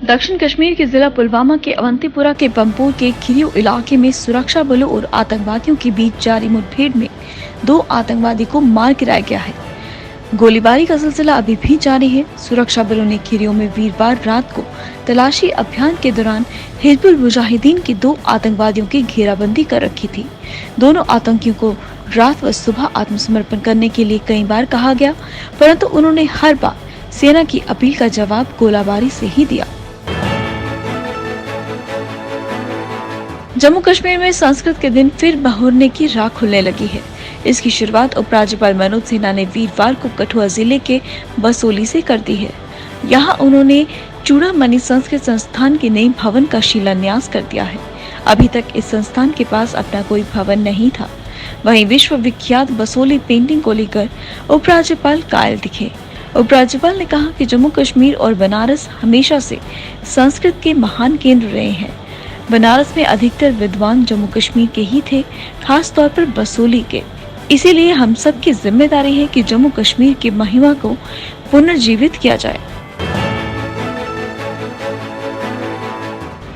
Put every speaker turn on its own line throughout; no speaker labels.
दक्षिण कश्मीर के जिला पुलवामा के अवंतीपुरा के पंपोर के खिरियो इलाके में सुरक्षा बलों और आतंकवादियों के बीच जारी मुठभेड़ में 2 आतंकवादी को मार गिराया गया है। गोलीबारी का सिलसिला अभी भी जारी है। सुरक्षा बलों ने खिरियो में वीरवार रात को तलाशी अभियान के दौरान हिजबुल मुजाहिदीन के 2 आतंकवादियों की घेराबंदी कर रखी थी। दोनों आतंकियों को रात व सुबह आत्मसमर्पण करने के लिए कई बार कहा गया, परंतु उन्होंने हर बार सेना की अपील का जवाब गोलाबारी से ही दिया। जम्मू कश्मीर में संस्कृत के दिन फिर बहुरने की राह खुलने लगी है। इसकी शुरुआत उपराज्यपाल मनोज सिन्हा ने वीरवार को कठुआ जिले के बसोली से कर दी है। यहाँ उन्होंने चूड़ामणि संस्कृत संस्थान के नए भवन का शिलान्यास कर दिया है। अभी तक इस संस्थान के पास अपना कोई भवन नहीं था। वहीं विश्व विख्यात बसोली पेंटिंग को लेकर उपराज्यपाल कायल दिखे। उपराज्यपाल ने कहा कि जम्मू कश्मीर और बनारस हमेशा से संस्कृत के महान केंद्र रहे हैं। बनारस में अधिकतर विद्वान जम्मू कश्मीर के ही थे, खास तौर पर बसोली के। इसीलिए हम सब की जिम्मेदारी है कि जम्मू कश्मीर की महिमा को पुनर्जीवित किया जाए।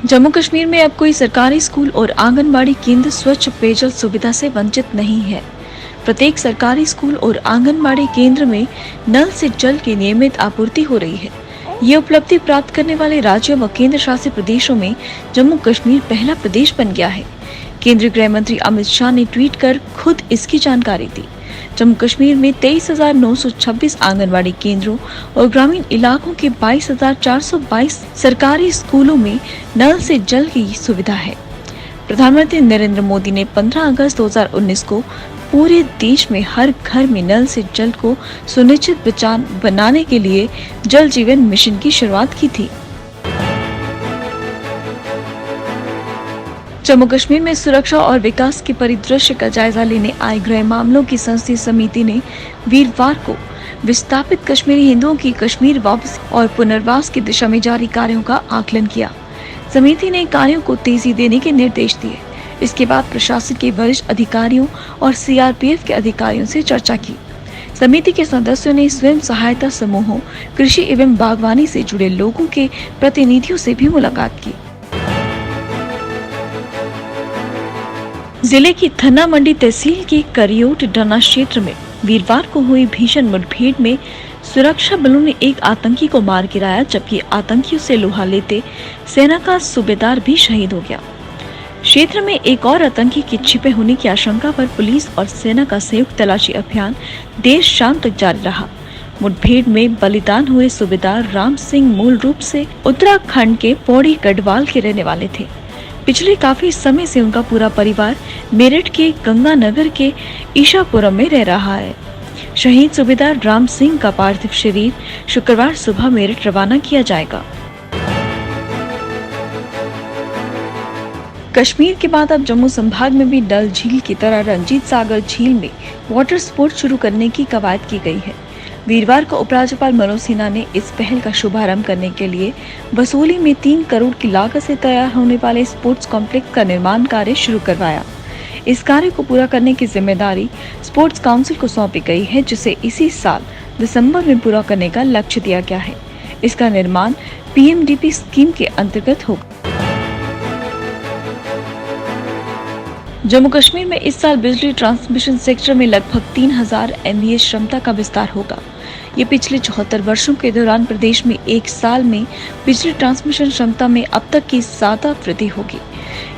जम्मू कश्मीर में अब कोई सरकारी स्कूल और आंगनबाड़ी केंद्र स्वच्छ पेयजल सुविधा से वंचित नहीं है। प्रत्येक सरकारी स्कूल और आंगनबाड़ी केंद्र में नल से जल की नियमित आपूर्ति हो रही है। ये उपलब्धि प्राप्त करने वाले राज्यों व केंद्र शासित प्रदेशों में जम्मू कश्मीर पहला प्रदेश बन गया है। केंद्रीय गृह मंत्री अमित शाह ने ट्वीट कर खुद इसकी जानकारी दी। जम्मू कश्मीर में 23,926 आंगनबाड़ी केंद्रों और ग्रामीण इलाकों के 22,422 सरकारी स्कूलों में नल से जल की सुविधा है। प्रधानमंत्री नरेंद्र मोदी ने 15 अगस्त 2019 को पूरे देश में हर घर में नल से जल को सुनिश्चित बनाने के लिए जल जीवन मिशन की शुरुआत की थी। जम्मू कश्मीर में सुरक्षा और विकास के परिदृश्य का जायजा लेने आई गृह मामलों की संसदीय समिति ने वीरवार को विस्थापित कश्मीरी हिंदुओं की कश्मीर वापसी और पुनर्वास की दिशा में जारी कार्यों का आकलन किया। समिति ने कार्यों को तेजी देने के निर्देश दिए। इसके बाद प्रशासन के वरिष्ठ अधिकारियों और सीआरपीएफ के अधिकारियों से चर्चा की। समिति के सदस्यों ने स्वयं सहायता समूहों, कृषि एवं बागवानी से जुड़े लोगों के प्रतिनिधियों से भी मुलाकात की। जिले की थन्ना मंडी तहसील के करियोट डना क्षेत्र में वीरवार को हुई भीषण मुठभेड़ में सुरक्षा बलों ने एक आतंकी को मार गिराया, जबकि आतंकियों से लोहा लेते सेना का सूबेदार भी शहीद हो गया। क्षेत्र में एक और आतंकी के छिपे होने की आशंका पर पुलिस और सेना का संयुक्त तलाशी अभियान देर शाम तक जारी रहा। मुठभेड़ में बलिदान हुए सूबेदार राम सिंह मूल रूप से उत्तराखंड के पौड़ी गढ़वाल के रहने वाले थे। पिछले काफी समय से उनका पूरा परिवार मेरठ के गंगानगर के ईशापुरम में रह रहा है। शहीद सूबेदार राम सिंह का पार्थिव शरीर शुक्रवार सुबह मेरठ रवाना किया जाएगा। कश्मीर के बाद अब जम्मू संभाग में भी डल झील की तरह रंजीत सागर झील में वाटर स्पोर्ट्स शुरू करने की कवायद की गई है। वीरवार को उपराज्यपाल मनोज सिन्हा ने इस पहल का शुभारंभ करने के लिए बसोली में 3 करोड़ की लागत से तैयार होने वाले स्पोर्ट्स कॉम्प्लेक्स का निर्माण कार्य शुरू करवाया। इस कार्य को पूरा करने की जिम्मेदारी स्पोर्ट्स काउंसिल को सौंपी गई है, जिसे इसी साल दिसंबर में पूरा करने का लक्ष्य दिया गया है। इसका निर्माण पीएमडीपी स्कीम के अंतर्गत होगा। जम्मू कश्मीर में इस साल बिजली ट्रांसमिशन सेक्टर में लगभग 3000 MVA क्षमता का विस्तार होगा। ये पिछले 74 वर्षों के दौरान प्रदेश में एक साल में बिजली ट्रांसमिशन क्षमता में अब तक की ज्यादा वृद्धि होगी।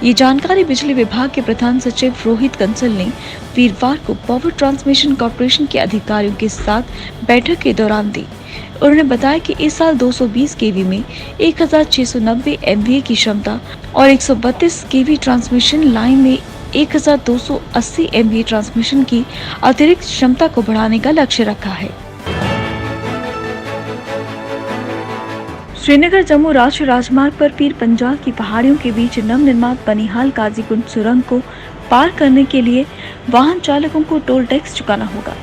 ये जानकारी बिजली विभाग के प्रधान सचिव रोहित कंसल ने वीरवार को पावर ट्रांसमिशन कॉर्पोरेशन के अधिकारियों के साथ बैठक के दौरान दी। उन्होंने बताया कि इस साल 220 kV में 1690 MVA की क्षमता और 132 kV ट्रांसमिशन लाइन में 1280 MVA ट्रांसमिशन की अतिरिक्त क्षमता को बढ़ाने का लक्ष्य रखा है। श्रीनगर जम्मू राष्ट्रीय राजमार्ग पर पीर पंजाल की पहाड़ियों के बीच नवनिर्मित बनिहाल काजीकुंड सुरंग को पार करने के लिए वाहन चालकों को टोल टैक्स चुकाना होगा।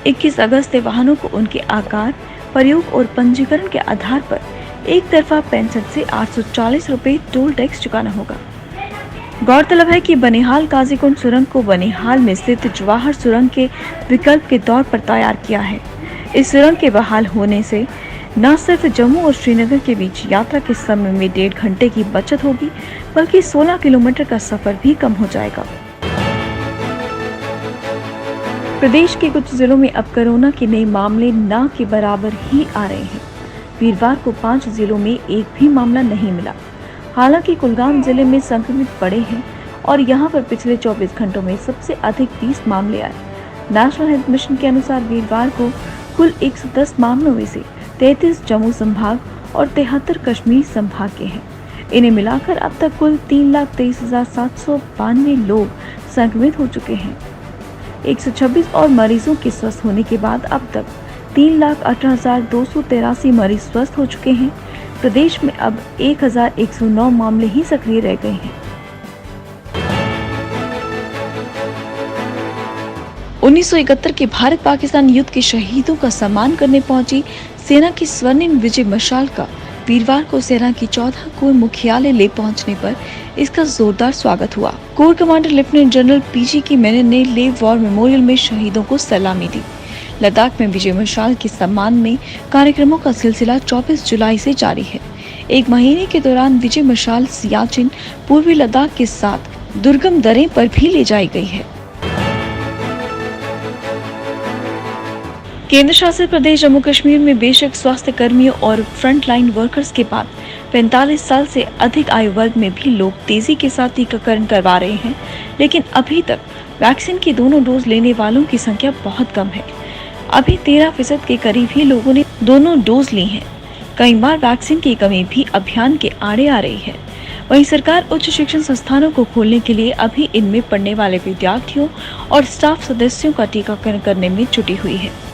21 अगस्त से वाहनों को उनके आकार, प्रयोग और पंजीकरण के आधार पर एक तरफा 65 से 840 रुपए टोल टैक्स चुकाना होगा। गौरतलब है कि बनिहाल काजीकुंड सुरंग को बनिहाल में स्थित जवाहर सुरंग के विकल्प के तौर पर तैयार किया है। इस सुरंग के बहाल होने से न सिर्फ जम्मू और श्रीनगर के बीच यात्रा के समय में 1.5 घंटे की बचत होगी, बल्कि 16 किलोमीटर का सफर भी कम हो जाएगा। प्रदेश के कुछ जिलों में अब कोरोना के नए मामले न के बराबर ही आ रहे हैं। वीरवार को 5 जिलों में एक भी मामला नहीं मिला। हालांकि कुलगाम जिले में संक्रमित पड़े हैं और यहां पर पिछले 24 घंटों में सबसे अधिक 20 मामले आए। नेशनल हेल्थ मिशन के अनुसार वीरवार को कुल 110 मामलों में से 33 जम्मू संभाग और 73 कश्मीर संभाग के हैं। इन्हें मिलाकर अब तक कुल 3,23,792 लोग संक्रमित हो चुके हैं। 126 और मरीजों के स्वस्थ होने के बाद अब तक 3,18,283 मरीज स्वस्थ हो चुके हैं। प्रदेश में अब 1,109 मामले ही सक्रिय रह गए हैं। 1971 के भारत पाकिस्तान युद्ध के शहीदों का सम्मान करने पहुंची सेना की स्वर्णिम विजय मशाल का वीरवार को सेना की 14 कोर मुख्यालय ले पहुंचने पर इसका जोरदार स्वागत हुआ। Core commander lieutenant general PG की मेनन ने ले वॉर मेमोरियल में शहीदों को सलामी दी। लद्दाख में विजय मशाल के सम्मान में कार्यक्रमों का सिलसिला 24 जुलाई से जारी है। एक महीने के दौरान विजय मशाल सियाचिन, पूर्वी लद्दाख के साथ दुर्गम दरें पर भी ले जाई गई है। केंद्र शासित प्रदेश जम्मू कश्मीर में बेशक स्वास्थ्य कर्मियों और फ्रंटलाइन वर्कर्स के बाद 45 साल से अधिक आयु वर्ग में भी लोग तेजी के साथ टीकाकरण करवा रहे हैं, लेकिन अभी तक वैक्सीन की दोनों डोज लेने वालों की संख्या बहुत कम है। अभी 13% के करीब ही लोगों ने दोनों डोज ली हैं। कई बार वैक्सीन की कमी भी अभियान के आड़े आ रही है। वहीं सरकार उच्च शिक्षण संस्थानों को खोलने के लिए अभी इनमें पढ़ने वाले विद्यार्थियों और स्टाफ सदस्यों का टीकाकरण करने में जुटी हुई है।